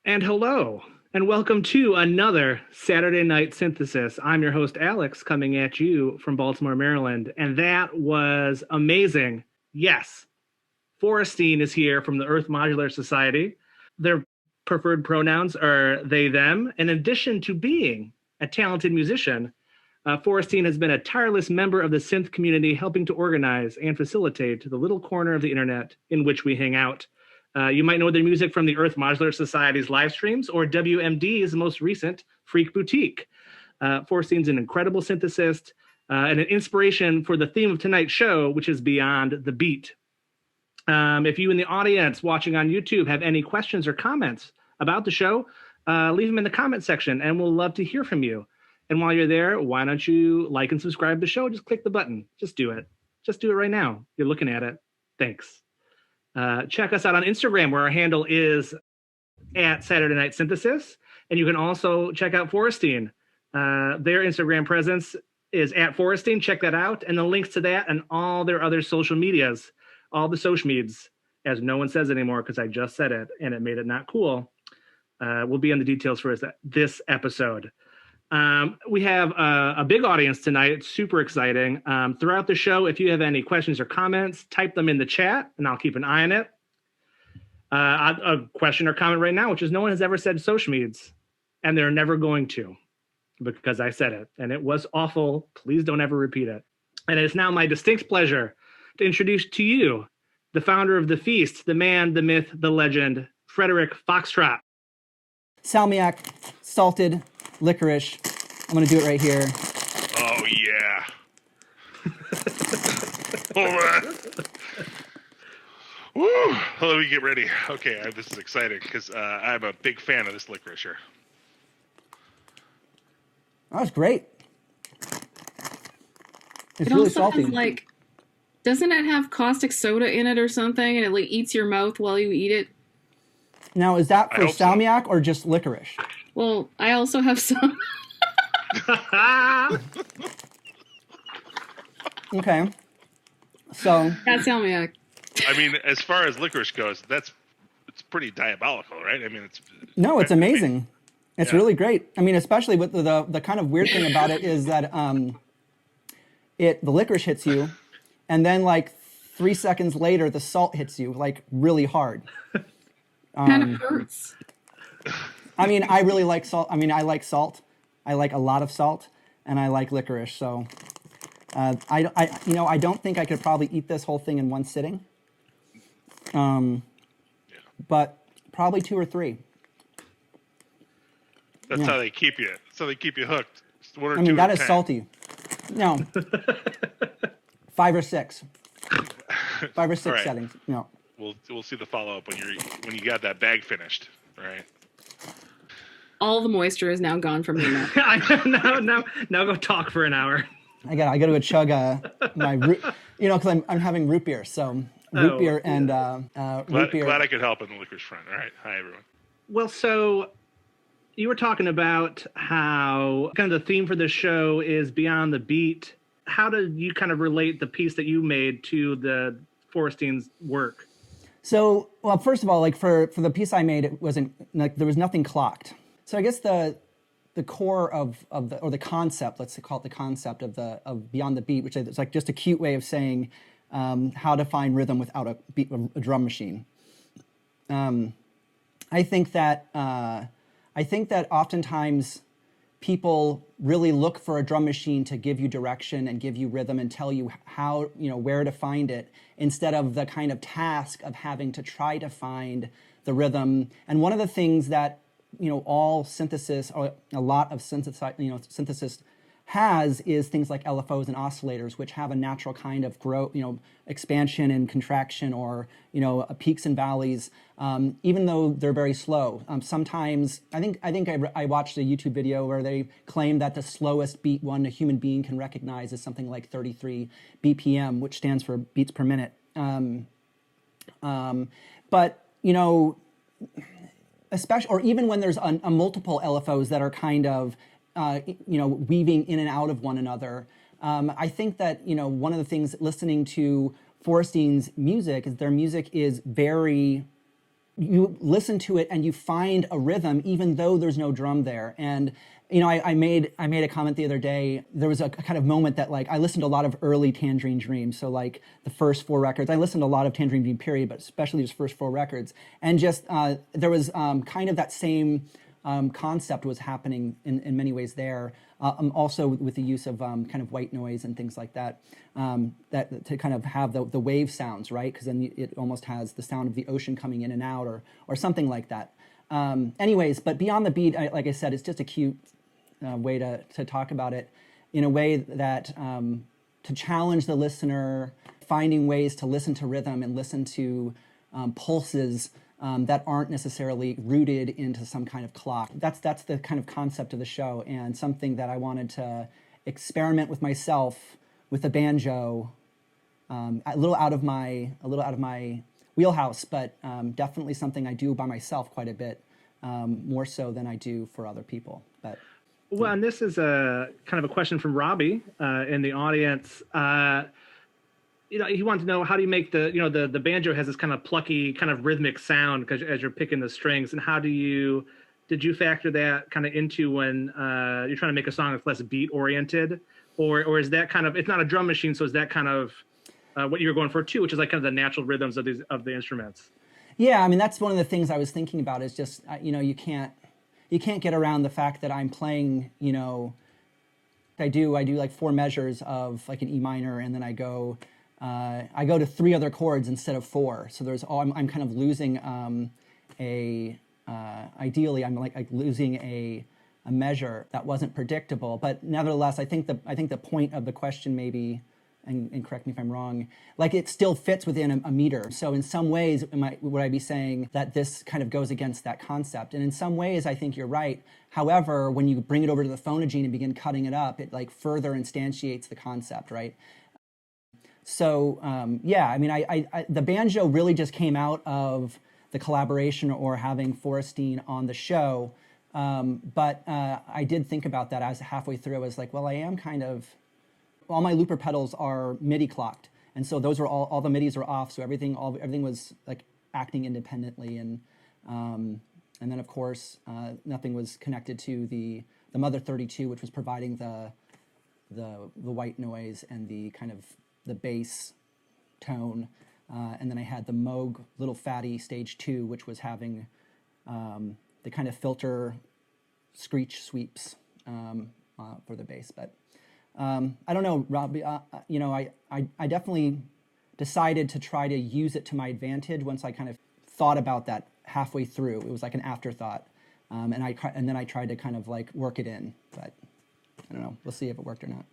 And hello, and welcome to another Saturday Night Synthesis. I'm your host, Alex, coming at you from Baltimore, Maryland. And that was amazing. Yes, Forestine is here from the Earth Modular Society. Their preferred pronouns are they, them. In addition to being a talented musician, Forestine has been a tireless member of the synth community, helping to organize and facilitate the little corner of the internet in which we hang out. You might know their music from the Earth Modular Society's live streams or WMD's most recent Freak Boutique. Forestine's an incredible synthesist and an inspiration for the theme of tonight's show, which is Beyond the Beat. If you in the audience watching on YouTube have any questions or comments about the show, leave them in the comment section and we'll love to hear from you. And while you're there, why don't you like and subscribe to the show? Just click the button. Just do it. Just do it right now. You're looking at it. Thanks. Check us out on Instagram, where our handle is at Saturday Night Synthesis. And you can also check out Forestine. Their Instagram presence is at Forestine. Check that out. And the links to that and all their other social medias, all the social meds, as no one says anymore because I just said it and it made it not cool, will be in the details for this episode. We have a big audience tonight. It's super exciting. Throughout the show, if you have any questions or comments, type them in the chat and I'll keep an eye on it. A question or comment right now, which is no one has ever said social meds, and they're never going to, because I said it and it was awful. Please don't ever repeat it. And it's now my distinct pleasure to introduce to you the founder of the feast, the man, the myth, the legend, Frederick Foxtrott. Salmiak, salted licorice. I'm going to do it right here. Oh, yeah. All right. Woo! Let me get ready. Okay, this is exciting because I'm a big fan of this licorice here. That was great. It's It really also salty. has, like, doesn't it have caustic soda in it or something, and it like eats your mouth while you eat it? Now, is that I for hope so. salmiak or just licorice? Well, I also have some. Okay. So, Got salmiak. I mean, as far as licorice goes, it's pretty diabolical, right? I mean, no, it's amazing. It's Yeah. really great. I mean, especially with the kind of weird thing about it is that the licorice hits you, and then like 3 seconds later, the salt hits you like really hard. Kind of hurts. I mean, I really like salt. I mean, I like salt. I like a lot of salt, and I like licorice. So, I don't think I could probably eat this whole thing in one sitting. But probably 2 or 3. That's how they keep you. That's how they keep you hooked. Just 1 or 2 I mean, that at a is time. salty. No, 5 or 6. 5 or 6 All right. settings. No. We'll see the follow up when you got that bag finished, right? All the moisture is now gone from your mouth. Now go talk for an hour. I got to go chug my root, because I'm having root beer. So root beer and root beer. Glad I could help on the licorice front. All right. Hi, everyone. Well, so you were talking about how kind of the theme for the show is Beyond the Beat. How did you kind of relate the piece that you made to the Forestine's work? So, well, first of all, like for the piece I made, it wasn't like there was nothing clocked. So I guess the core of the concept, let's call it the concept of Beyond the Beat, which is like just a cute way of saying how to find rhythm without a drum machine. I think that oftentimes people really look for a drum machine to give you direction and give you rhythm and tell you how, where to find it, instead of the kind of task of having to try to find the rhythm. And one of the things that, all synthesis, or a lot of synthesis has, is things like LFOs and oscillators, which have a natural kind of growth, expansion and contraction, or peaks and valleys, even though they're very slow. Sometimes I think I watched a YouTube video where they claim that the slowest beat a human being can recognize is something like 33 BPM, which stands for beats per minute. But especially, or even when there's a multiple LFOs that are kind of weaving in and out of one another. I think that, one of the things listening to Forestine's music is their music is very you listen to it and you find a rhythm even though there's no drum there. And you know, I made a comment the other day. There was a kind of moment that, like, I listened to a lot of early Tangerine Dream, so like the first 4 records. I listened to a lot of Tangerine Dream period, but especially those first 4 records. And just there was kind of that same concept was happening in many ways there. Also with the use of kind of white noise and things like that, that to kind of have the wave sounds, right? Because then it almost has the sound of the ocean coming in and out, or something like that. Anyways, but beyond the beat, like I said, it's just a cute way to talk about it in a way that to challenge the listener, finding ways to listen to rhythm and listen to pulses that aren't necessarily rooted into some kind of clock. That's the kind of concept of the show, and something that I wanted to experiment with myself with the banjo, a little out of my wheelhouse, but definitely something I do by myself quite a bit, more so than I do for other people. But well, and this is a kind of a question from Robbie in the audience. You know, he wanted to know, how do you make the banjo has this kind of plucky, kind of rhythmic sound because as you're picking the strings, and did you factor that kind of into when you're trying to make a song that's less beat oriented, or is that kind of, it's not a drum machine, so is that kind of what you're going for too, which is like kind of the natural rhythms of the instruments? Yeah, I mean, that's one of the things I was thinking about, is just you know, you can't get around the fact that I'm playing, you know, I do like 4 measures of like an E minor, and then I go to 3 other chords instead of 4. So I'm kind of losing ideally I'm like losing a measure that wasn't predictable. But nevertheless, I think the point of the question maybe, and correct me if I'm wrong, like it still fits within a meter. So in some ways, would I be saying that this kind of goes against that concept? And in some ways, I think you're right. However, when you bring it over to the phonogene and begin cutting it up, it like further instantiates the concept, right? So yeah, I mean, the banjo really just came out of the collaboration or having Forestine on the show. But I did think about that as halfway through. I was like, well, I am kind of, all my looper pedals are MIDI clocked, and so those were all the MIDIs were off, so everything was like acting independently, and then of course nothing was connected to the Mother 32, which was providing the white noise and the kind of the bass tone, and then I had the Moog Little Fatty Stage 2, which was having the kind of filter screech sweeps for the bass. But I don't know, Rob. You know, I definitely decided to try to use it to my advantage once I kind of thought about that halfway through. It was like an afterthought, and then I tried to kind of like work it in. But I don't know. We'll see if it worked or not.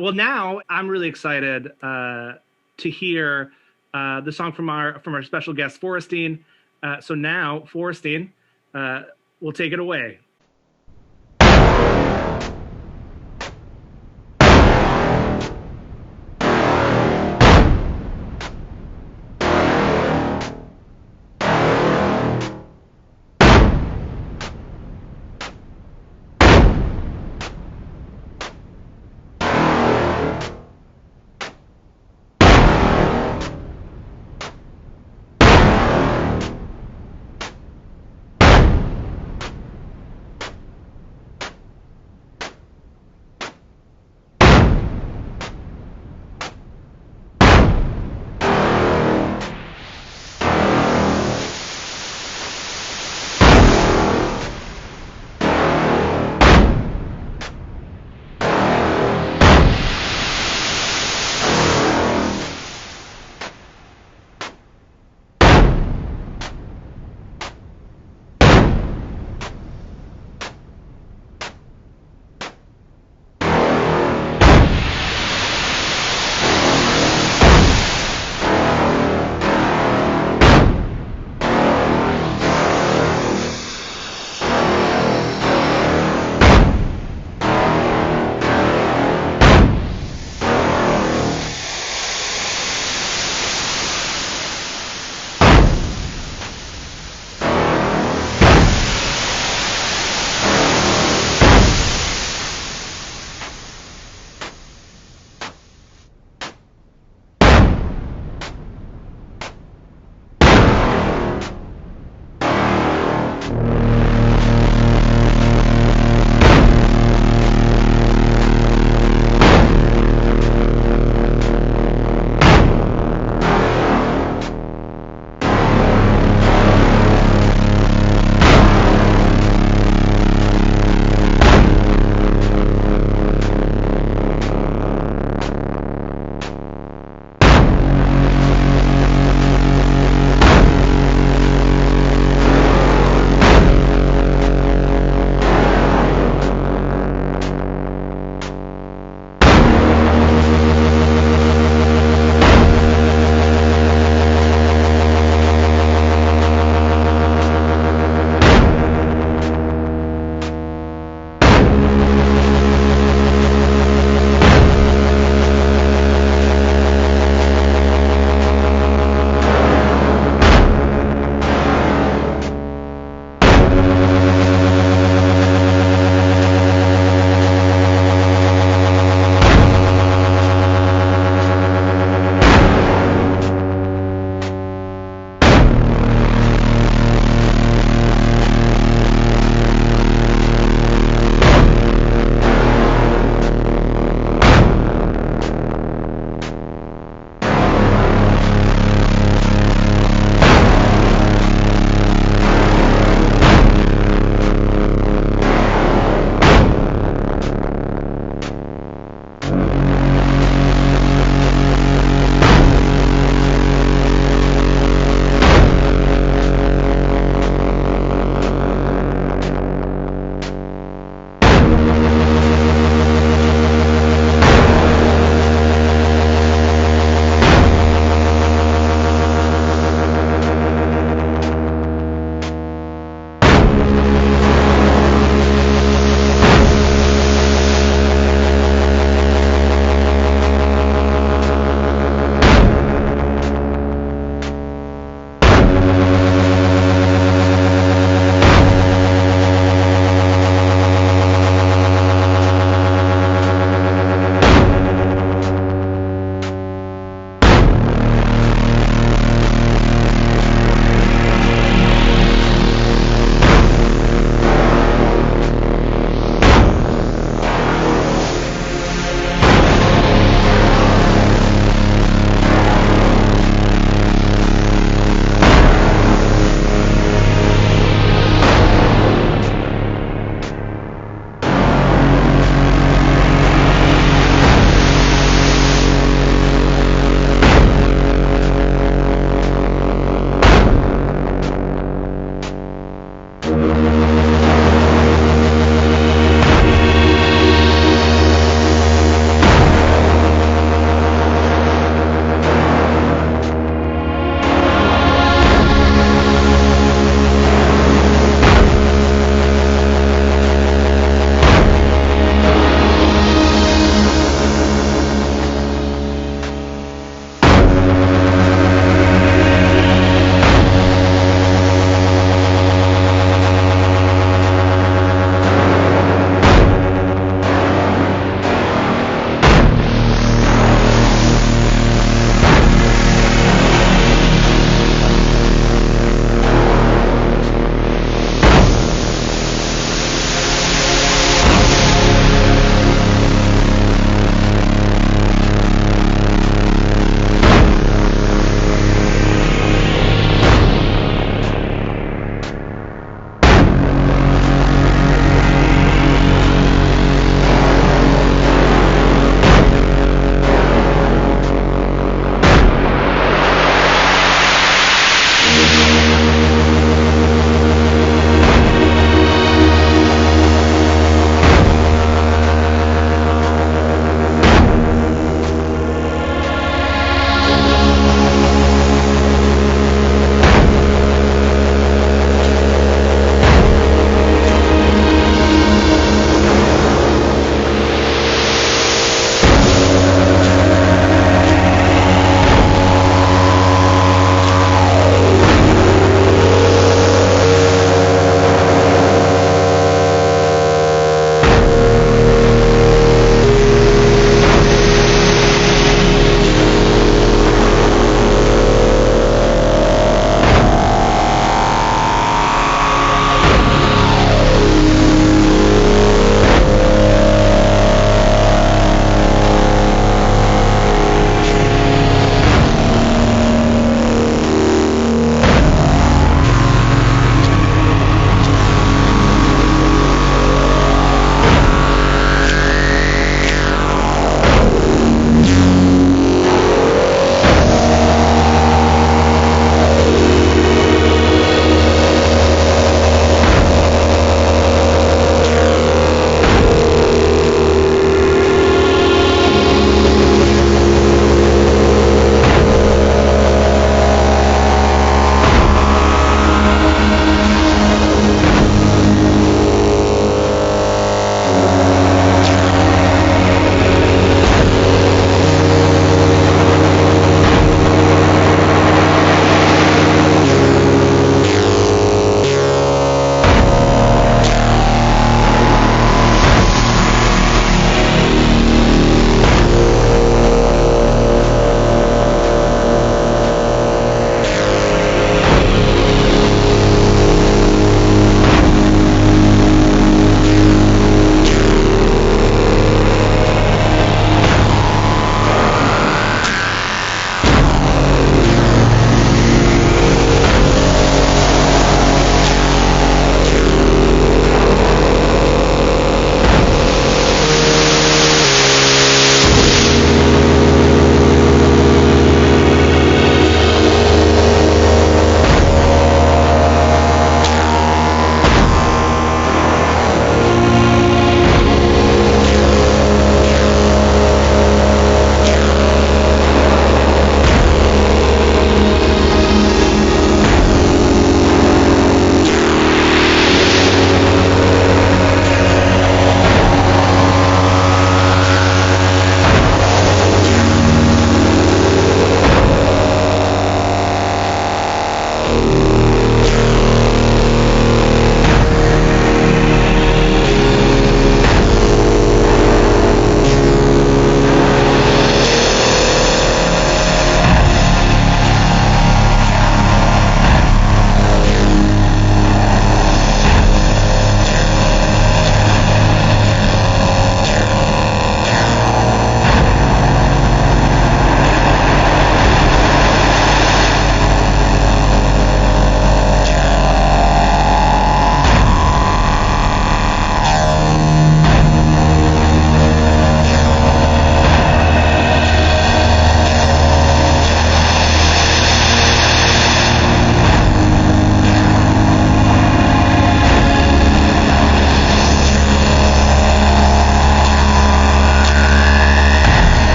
Well, now I'm really excited to hear the song from our special guest Forestine. So now, Forestine, will take it away.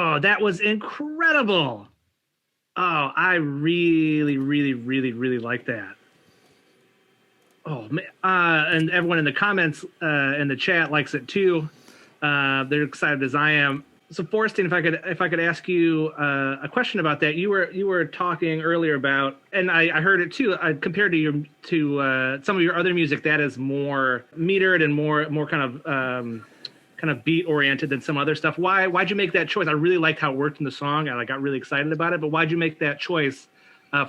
Oh, that was incredible. Oh, I really, really, really, really like that. Oh, man. And everyone in the comments in the chat likes it too. They're excited as I am. So, Forestine, if I could ask you a question about that, you were talking earlier about, and I heard it too. Compared to some of your other music, that is more metered and more kind of beat oriented than some other stuff. Why'd you make that choice? I really liked how it worked in the song. I got really excited about it. But why'd you make that choice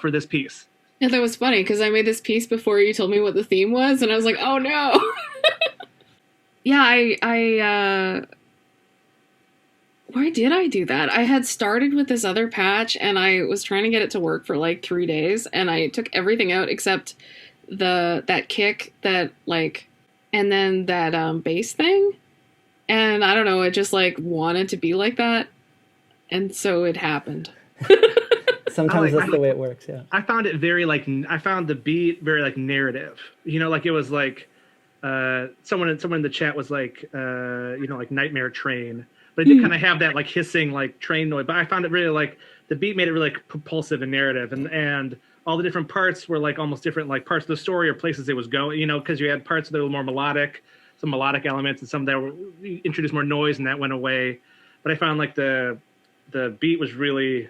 for this piece? Yeah, that was funny because I made this piece before you told me what the theme was, and I was like, oh no. Yeah, I why did I do that? I had started with this other patch, and I was trying to get it to work for like 3 days, and I took everything out except that kick, that like, and then that bass thing, and I don't know, it just like wanted to be like that, and so it happened. Sometimes that's the way it works. Yeah. I found it I found the beat very like narrative. Like it was like someone in the chat was like like Nightmare Train, but it did kind of have that like hissing like train noise. But I found it really like the beat made it really like propulsive and narrative, and all the different parts were like almost different like parts of the story or places it was going. Because you had parts that were more melodic, some melodic elements, and some that were introduced more noise, and that went away. But I found like the beat was really.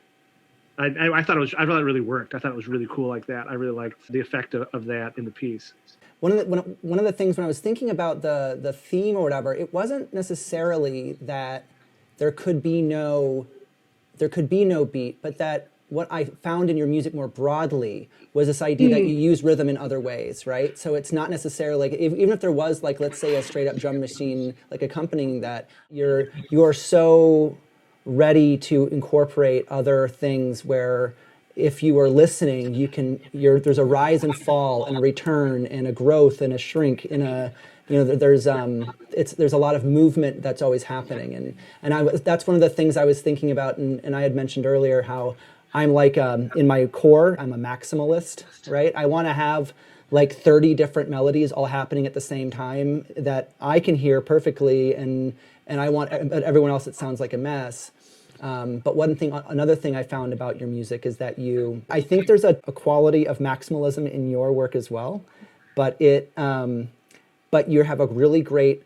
I thought it really worked. I thought it was really cool like that. I really liked the effect of that in the piece. One of the things when I was thinking about the theme or whatever, it wasn't necessarily that there could be no beat, but that what I found in your music more broadly was this idea that you use rhythm in other ways, right? So it's not necessarily like even if there was like, let's say, a straight up drum machine like accompanying that, you're so ready to incorporate other things where if you are listening, there's a rise and fall and a return and a growth and a shrink in a, there's a lot of movement that's always happening. That's one of the things I was thinking about. And I had mentioned earlier how I'm like, in my core, I'm a maximalist, right? I want to have like 30 different melodies all happening at the same time that I can hear perfectly. And I want everyone else, it sounds like a mess. But another thing I found about your music is that I think there's a quality of maximalism in your work as well, but you have a really great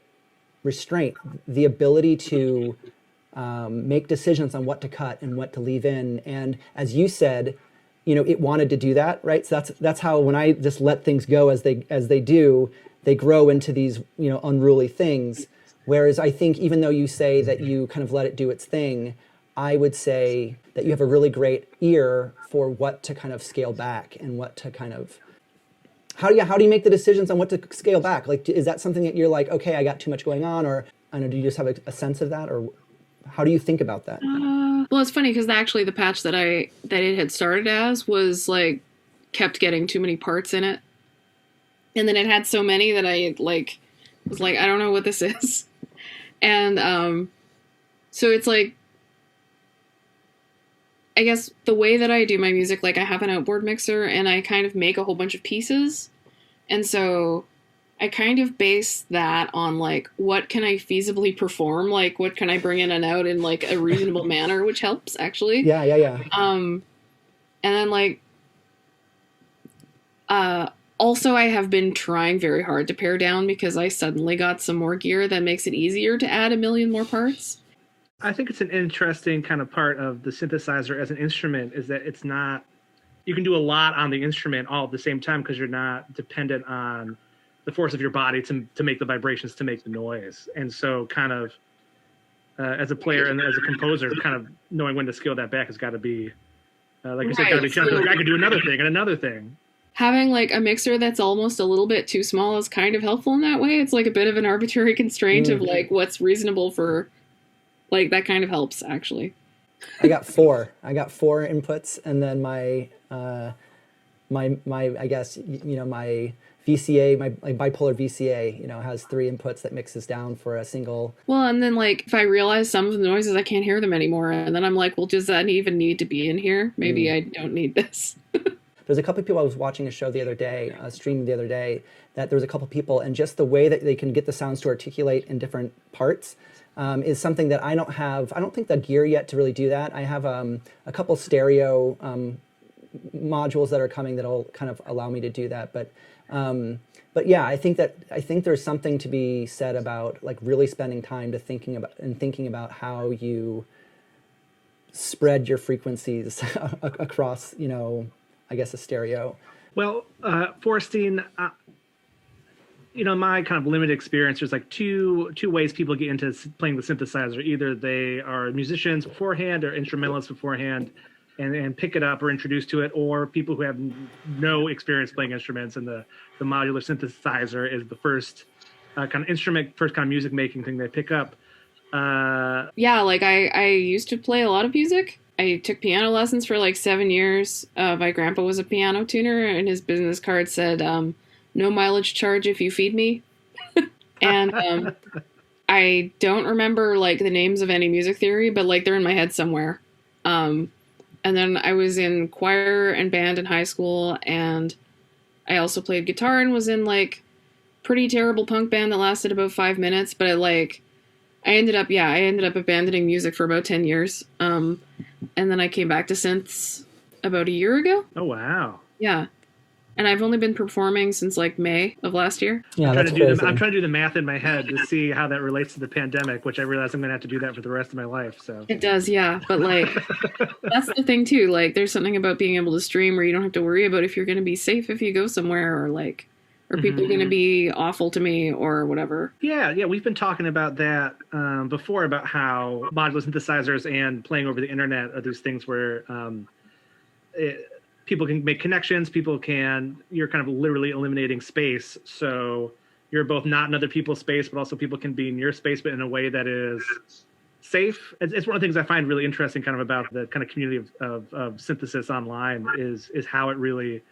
restraint, the ability to make decisions on what to cut and what to leave in. And as you said, it wanted to do that, right? So that's how when I just let things go as they do, they grow into these unruly things. Whereas I think even though you say that you kind of let it do its thing, I would say that you have a really great ear for what to kind of scale back and what to kind of... How do you make the decisions on what to scale back? Like, is that something that you're like, okay, I got too much going on, or I don't know, do you just have a sense of that, or how do you think about that? Well, it's funny because actually the patch that it had started as was like kept getting too many parts in it, and then it had so many that I like was like, I don't know what this is. And so it's like, I guess the way that I do my music, like I have an outboard mixer and I kind of make a whole bunch of pieces. And so I kind of base that on like, what can I feasibly perform? Like, what can I bring in and out in like a reasonable manner, which helps actually. Yeah. And then like, also I have been trying very hard to pare down because I suddenly got some more gear that makes it easier to add a million more parts. I think it's an interesting kind of part of the synthesizer as an instrument is that it's not, you can do a lot on the instrument all at the same time because you're not dependent on the force of your body to make the vibrations, to make the noise. And so kind of as a player and as a composer, kind of knowing when to scale that back has got to be, like you said, got to be gentle. I could do another thing and another thing. Having like a mixer that's almost a little bit too small is kind of helpful in that way. It's like a bit of an arbitrary constraint of like what's reasonable for... Like that kind of helps actually. I got four inputs, and then my I guess my VCA, my bipolar VCA, has 3 inputs that mixes down for a single. Well, and then like if I realize some of the noises I can't hear them anymore, and then I'm like, well, does that even need to be in here? Maybe I don't need this. There's a couple of people, I was watching a show the other day, streaming the other day, that there was a couple of people, and just the way that they can get the sounds to articulate in different parts. is something that I don't have. I don't think the gear yet to really do that. I have a couple stereo modules that are coming that'll kind of allow me to do that. But yeah, I think there's something to be said about like really spending time to thinking about how you spread your frequencies across, I guess a stereo. Well, Forestine, my kind of limited experience, there's like two ways people get into playing the synthesizer. Either they are musicians beforehand or instrumentalists beforehand and pick it up or introduced to it, or people who have no experience playing instruments, and the modular synthesizer is the first kind of instrument, first kind of music making thing they pick up. Yeah, like I used to play a lot of music. I took piano lessons for like 7 years. My grandpa was a piano tuner, and his business card said, no mileage charge if you feed me. And I don't remember like the names of any music theory, but like they're in my head somewhere. And then I was in choir and band in high school, and I also played guitar and was in like pretty terrible punk band that lasted about 5 minutes, but I ended up abandoning music for about 10 years. And then I came back to synths about a year ago. Oh, wow. Yeah. And I've only been performing since like May of last year. Yeah, I'm trying to do the math in my head to see how that relates to the pandemic, which I realize I'm going to have to do that for the rest of my life. So it does, yeah. But like, that's the thing too. Like, there's something about being able to stream where you don't have to worry about if you're going to be safe if you go somewhere, or like, are people going to be awful to me or whatever. Yeah. We've been talking about that before, about how modular synthesizers and playing over the internet are these things where people can make connections. You're kind of literally eliminating space. So you're both not in other people's space, but also people can be in your space, but in a way that is safe. It's one of the things I find really interesting kind of about the kind of community of synthesis online is how it really,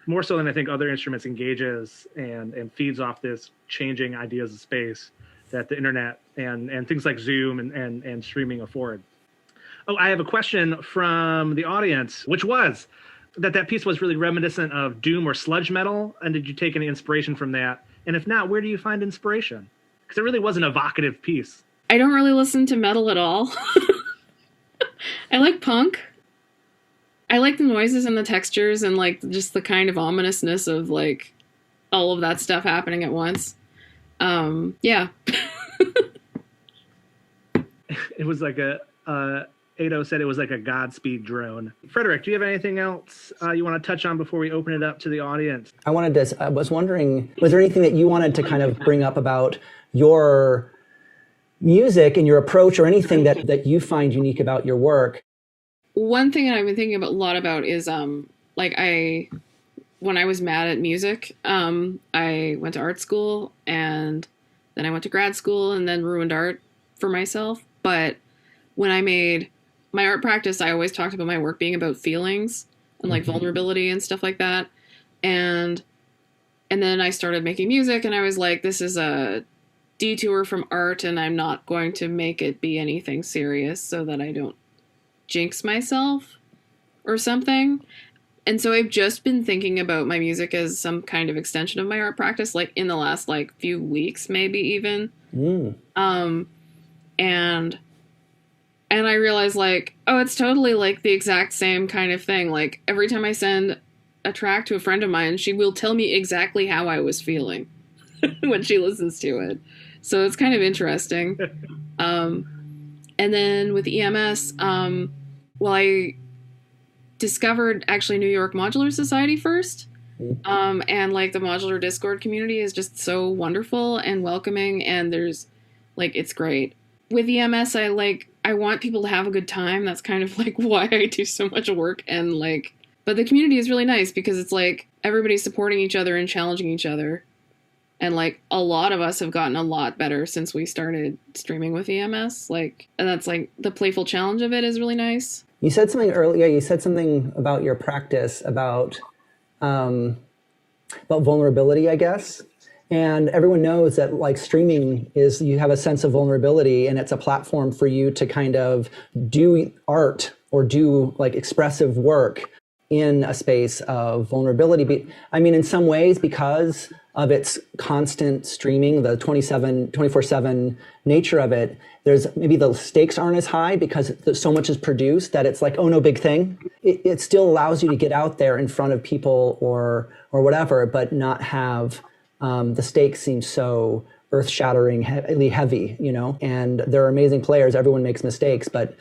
more so than I think other instruments, engages and feeds off this changing ideas of space that the internet and things like Zoom and streaming afford. Oh, I have a question from the audience, which was that piece was really reminiscent of doom or sludge metal. And did you take any inspiration from that? And if not, where do you find inspiration? Because it really was an evocative piece. I don't really listen to metal at all. I like punk. I like the noises and the textures and like just the kind of ominousness of like all of that stuff happening at once. Yeah. It was like Ado said it was like a Godspeed drone. Frederick, do you have anything else you want to touch on before we open it up to the audience? I was wondering, was there anything that you wanted to kind of bring up about your music and your approach, or anything that you find unique about your work? One thing that I've been thinking a lot about is when I was mad at music, I went to art school, and then I went to grad school, and then ruined art for myself. But when I made my art practice, I always talked about my work being about feelings and like vulnerability and stuff like that. And then I started making music, and I was like, this is a detour from art, and I'm not going to make it be anything serious so that I don't jinx myself or something. And so I've just been thinking about my music as some kind of extension of my art practice, like in the last like few weeks, maybe even. And I realized like, oh, it's totally like the exact same kind of thing. Like every time I send a track to a friend of mine, she will tell me exactly how I was feeling when she listens to it. So it's kind of interesting. And then with EMS, I discovered actually New York Modular Society first. And like the modular Discord community is just so wonderful and welcoming, and there's like, it's great. With EMS, I want people to have a good time. That's kind of like why I do so much work. And like, but the community is really nice because it's like everybody's supporting each other and challenging each other. And like a lot of us have gotten a lot better since we started streaming with EMS. Like, and that's like the playful challenge of it is really nice. You said something earlier. You said something about your practice about vulnerability, I guess. And everyone knows that like streaming is, you have a sense of vulnerability, and it's a platform for you to kind of do art or do like expressive work. in a space of vulnerability. I mean, in some ways, because of its constant streaming, the 24/7 nature of it, there's maybe the stakes aren't as high because so much is produced that it's like, oh, no big thing. It still allows you to get out there in front of people or whatever, but not have the stakes seem so earth-shatteringly heavy, you know? And there are amazing players. Everyone makes mistakes, but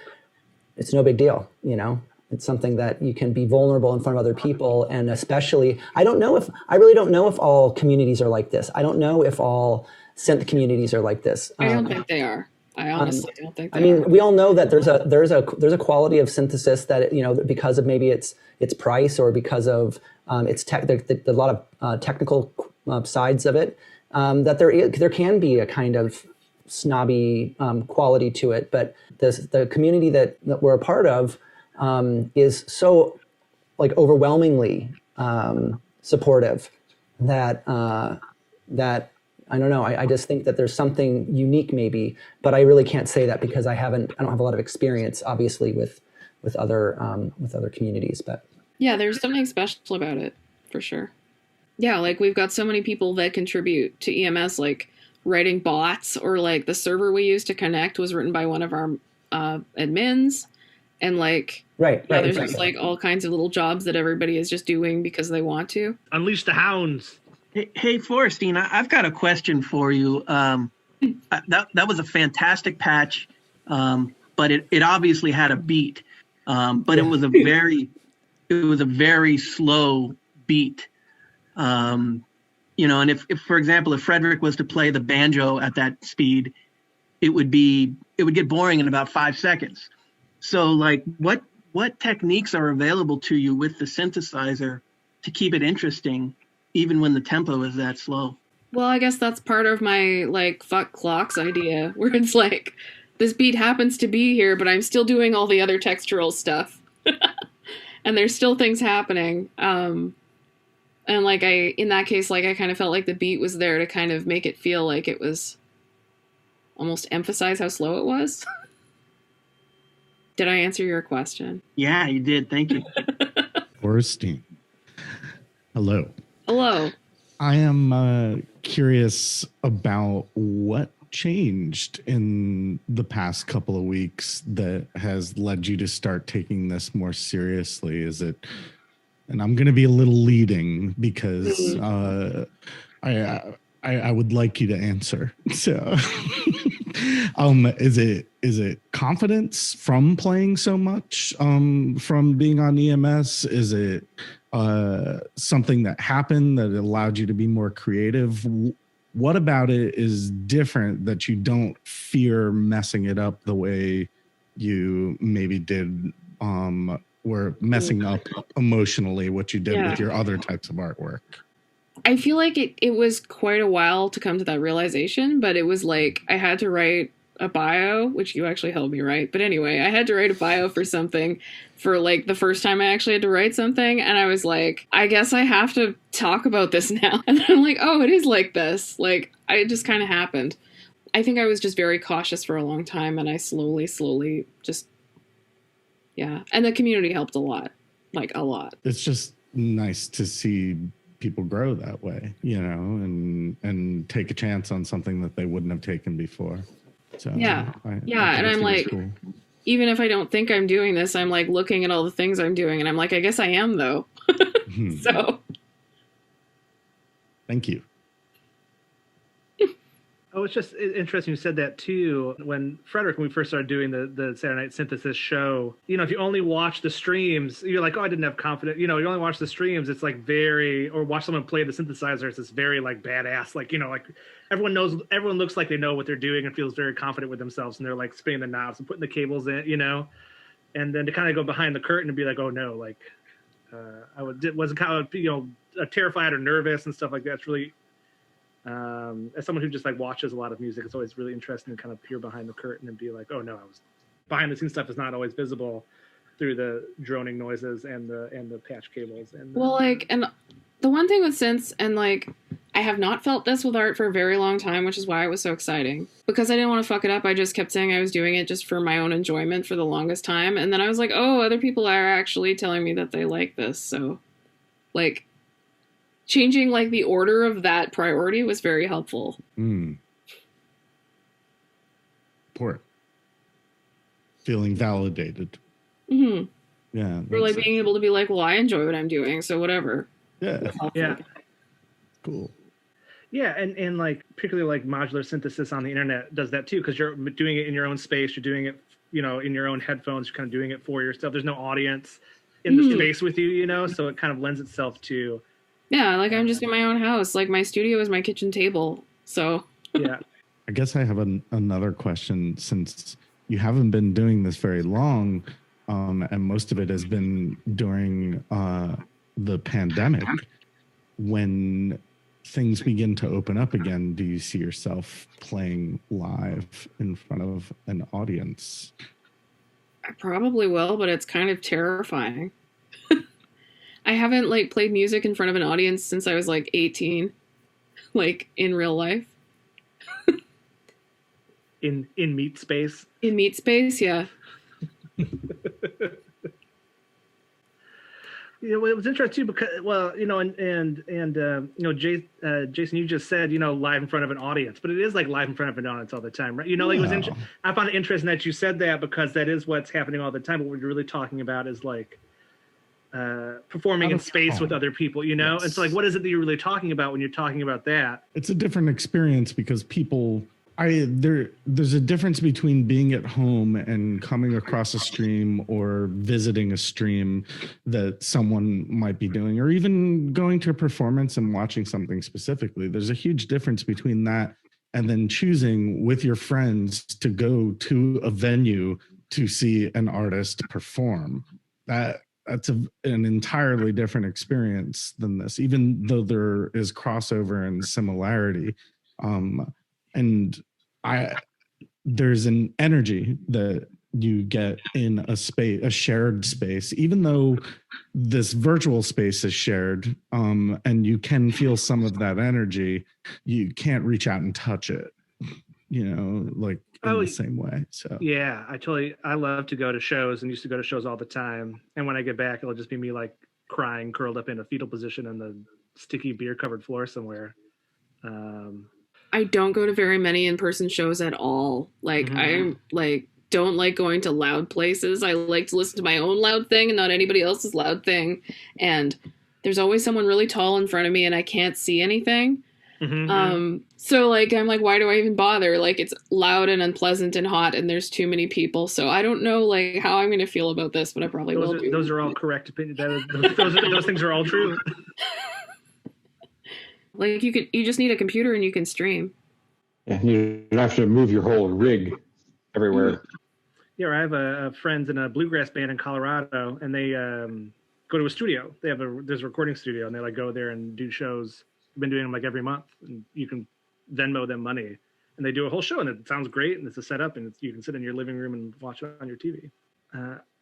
it's no big deal, you know? It's something that you can be vulnerable in front of other people. And especially, I really don't know if all communities are like this. I don't know if all synth communities are like this. I don't think they are. I honestly don't think they are. I mean, we all know that there's a quality of synthesis that, you know, because of maybe its price or because of its a lot of technical sides of it, that there can be a kind of snobby quality to it. But the community that we're a part of is so like overwhelmingly supportive that I don't know. I just think that there's something unique maybe, but I really can't say that because I don't have a lot of experience, obviously, with other communities. But yeah, there's something special about it for sure. Yeah, like we've got so many people that contribute to EMS, like writing bots, or like the server we used to connect was written by one of our admins, and like there's exactly. just like all kinds of little jobs that everybody is just doing because they want to. Unleash the hounds. Hey, Forestine, I've got a question for you. That was a fantastic patch, but it obviously had a beat, but it was a very slow beat. You know, and if for example, if Frederick was to play the banjo at that speed, it would get boring in about 5 seconds. So, like, what techniques are available to you with the synthesizer to keep it interesting, even when the tempo is that slow? Well, I guess that's part of my, like, fuck clocks idea, where it's like, this beat happens to be here, but I'm still doing all the other textural stuff. And there's still things happening. And, like, in that case, like, I kind of felt like the beat was there to kind of make it feel like it was almost emphasize how slow it was. Did I answer your question? Yeah, you did. Thank you. Forestine. Hello. Hello. I am curious about what changed in the past couple of weeks that has led you to start taking this more seriously. Is it, and I'm going to be a little leading because I would like you to answer. So, is it confidence from playing so much, from being on EMS? Is it something that happened that allowed you to be more creative? What about it is different that you don't fear messing it up the way you maybe did, or messing up emotionally what you did with your other types of artwork? I feel like it was quite a while to come to that realization, but it was like I had to write a bio, which you actually helped me write. But anyway, I had to write a bio for something for like the first time I actually had to write something. And I was like, I guess I have to talk about this now. And then I'm like, oh, it is like this. Like, it just kind of happened. I think I was just very cautious for a long time. And I slowly just, yeah. And the community helped a lot, like a lot. It's just nice to see people grow that way, you know, and take a chance on something that they wouldn't have taken before. So yeah. I And I'm like, cool. Even if I don't think I'm doing this, I'm like looking at all the things I'm doing and I'm like, I guess I am though. So. Thank you. Oh, it's just interesting you said that too. When Frederick, when we first started doing the Saturday Night Synthesis show, you know, if you only watch the streams, you're like, oh, I didn't have confidence. You know, you only watch the streams, it's like or watch someone play the synthesizer, it's this very like badass, like, you know, like everyone looks like they know what they're doing and feels very confident with themselves, and they're like spinning the knobs and putting the cables in, you know, and then to kind of go behind the curtain and be like, oh no, like wasn't kind of, you know, terrified or nervous and stuff like that. It's really. As someone who just like watches a lot of music, it's always really interesting to kind of peer behind the curtain and be like, oh no, behind the scenes stuff is not always visible. through the droning noises and the patch cables. And well, like, and the one thing with synths, and like, I have not felt this with art for a very long time, which is why it was so exciting. Because I didn't want to fuck it up, I just kept saying I was doing it just for my own enjoyment for the longest time. And then I was like, oh, other people are actually telling me that they like this. So, like, changing, like, the order of that priority was very helpful. Port. Feeling validated. Mm-hmm. Yeah. Or, like, being able to be like, well, I enjoy what I'm doing, so whatever. Yeah. Yeah. Cool. Yeah, and like particularly like modular synthesis on the internet does that too, because you're doing it in your own space, you're doing it, you know, in your own headphones, you're kind of doing it for yourself. There's no audience in the space with you, you know, so it kind of lends itself to. Yeah, like I'm just in my own house. Like my studio is my kitchen table, so. Yeah. I guess I have another question, since you haven't been doing this very long, and most of it has been during the pandemic. When things begin to open up again, do you see yourself playing live in front of an audience? I probably will, but it's kind of terrifying. I haven't like played music in front of an audience since I was like 18, like in real life. In meat space. In meat space, yeah. You know, it was interesting too because, well, you know, and you know, Jason, you just said, you know, live in front of an audience, but it is like live in front of an audience all the time, right? You know, like it was I found it interesting that you said that, because that is what's happening all the time. What we're really talking about is like performing in space with other people, you know? Yes. And so like, what is it that you're really talking about when you're talking about that? It's a different experience because people, there's a difference between being at home and coming across a stream or visiting a stream that someone might be doing, or even going to a performance and watching something specifically. There's a huge difference between that and then choosing with your friends to go to a venue to see an artist perform. That's an entirely different experience than this, even though there is crossover and similarity. And there's an energy that you get in a space, a shared space, even though this virtual space is shared, and you can feel some of that energy, you can't reach out and touch it, you know, like in the same way. So yeah, I love to go to shows and used to go to shows all the time. And when I get back, it'll just be me like crying, curled up in a fetal position on the sticky beer covered floor somewhere. I don't go to very many in-person shows at all. Like I like don't like going to loud places. I like to listen to my own loud thing and not anybody else's loud thing. And there's always someone really tall in front of me and I can't see anything. So like I'm like, why do I even bother? Like it's loud and unpleasant and hot and there's too many people. So I don't know like how I'm going to feel about this, but I probably will. Those are all correct opinions. Those things are all true. Like you just need a computer and you can stream. Yeah, you don't have to move your whole rig everywhere. Yeah, I have a friends in a bluegrass band in Colorado, and they go to a studio. There's a recording studio, and they like go there and do shows. I've been doing them like every month, and you can Venmo them money, and they do a whole show, and it sounds great, and it's a setup, and you can sit in your living room and watch it on your TV.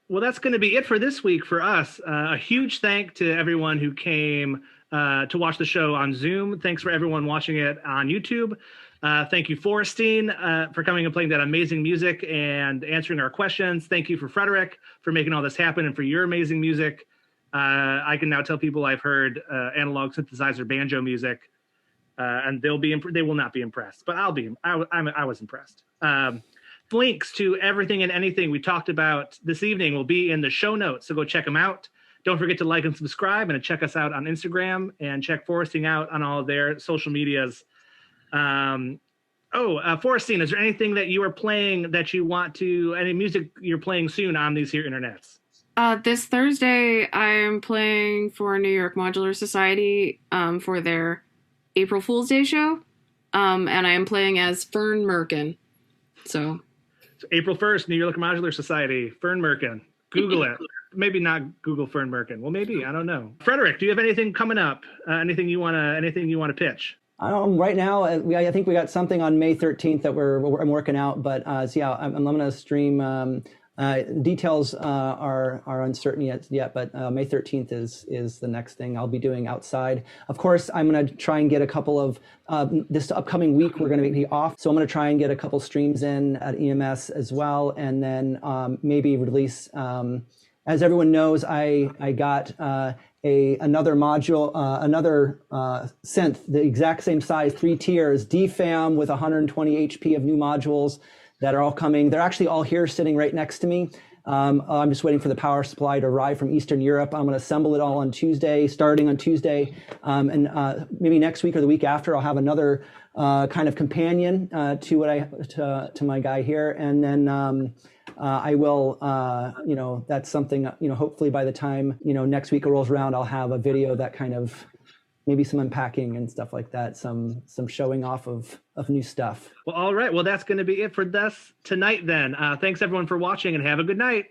Well, that's going to be it for this week for us. A huge thank to everyone who came to watch the show on Zoom. Thanks for everyone watching it on YouTube. Thank you, Forestine, for coming and playing that amazing music and answering our questions. Thank you for Frederick for making all this happen and for your amazing music. I can now tell people I've heard analog synthesizer banjo music, and they will not be impressed, but I was impressed. Links to everything and anything we talked about this evening will be in the show notes, so go check them out. Don't forget to like and subscribe and to check us out on Instagram and check Forestine out on all of their social medias. Forestine, is there anything that you are playing that you want to, any music you're playing soon on these here internets? This Thursday, I'm playing for New York Modular Society for their April Fool's Day show, and I am playing as Fern Merkin. So April 1st, New York Modular Society, Fern Merkin. Google it. Maybe not Google Fern Merkin. Well, maybe, I don't know. Frederick, do you have anything coming up? Anything you wanna pitch? Right now, I think we got something on May 13th that I'm working out. But I'm going to stream Details are uncertain yet, but May 13th is the next thing I'll be doing outside. Of course, I'm going to try and get a couple of this upcoming week. We're going to be off, so I'm going to try and get a couple streams in at EMS as well, and then maybe release. As everyone knows, I got another module, another synth, the exact same size, 3 tiers, DFAM with 120 HP of new modules that are all coming. They're actually all here sitting right next to me. I'm just waiting for the power supply to arrive from Eastern Europe. I'm going to assemble it all on Tuesday, starting on Tuesday. And maybe next week or the week after, I'll have another kind of companion to my guy here. And then I will, that's something, hopefully by the time, next week rolls around, I'll have a video that kind of maybe some unpacking and stuff like that, some showing off of new stuff. Well, all right. Well, that's going to be it for this tonight then. Thanks everyone for watching and have a good night.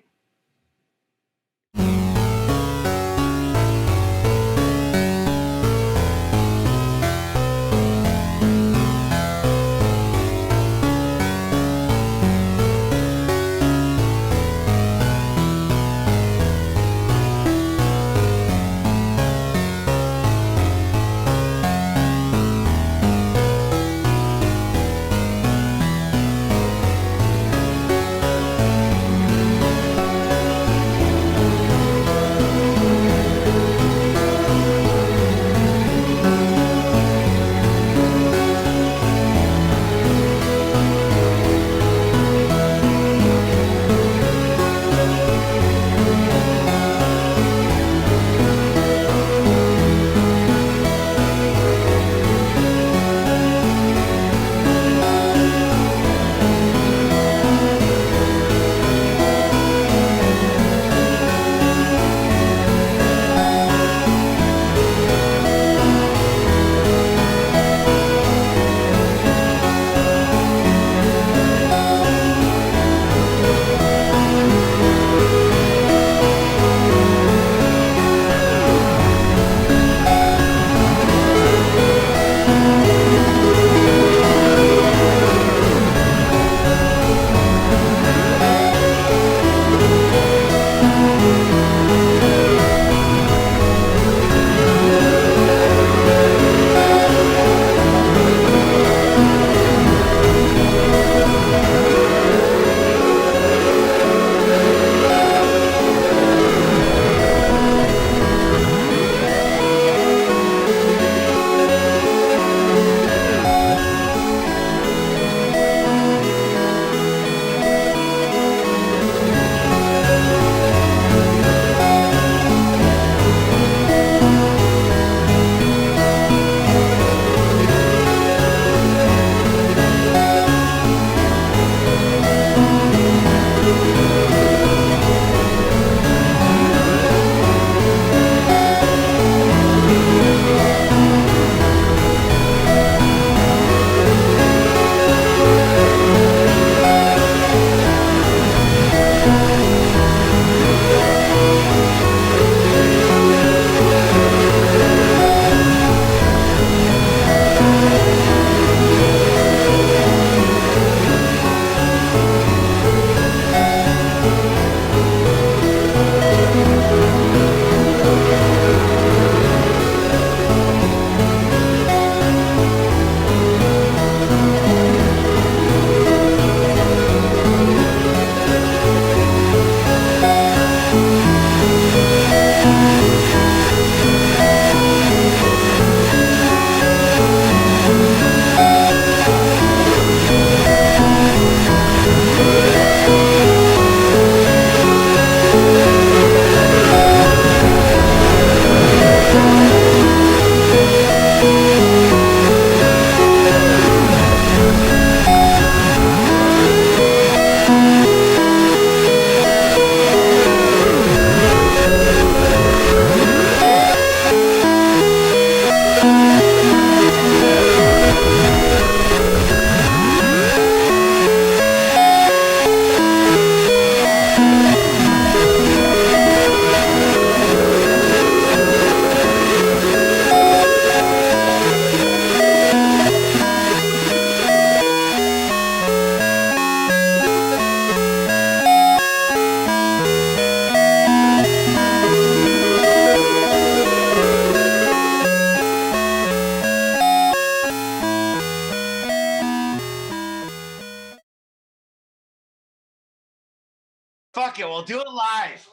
Fuck it, we'll do it live.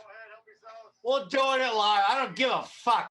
We'll do it live. I don't give a fuck.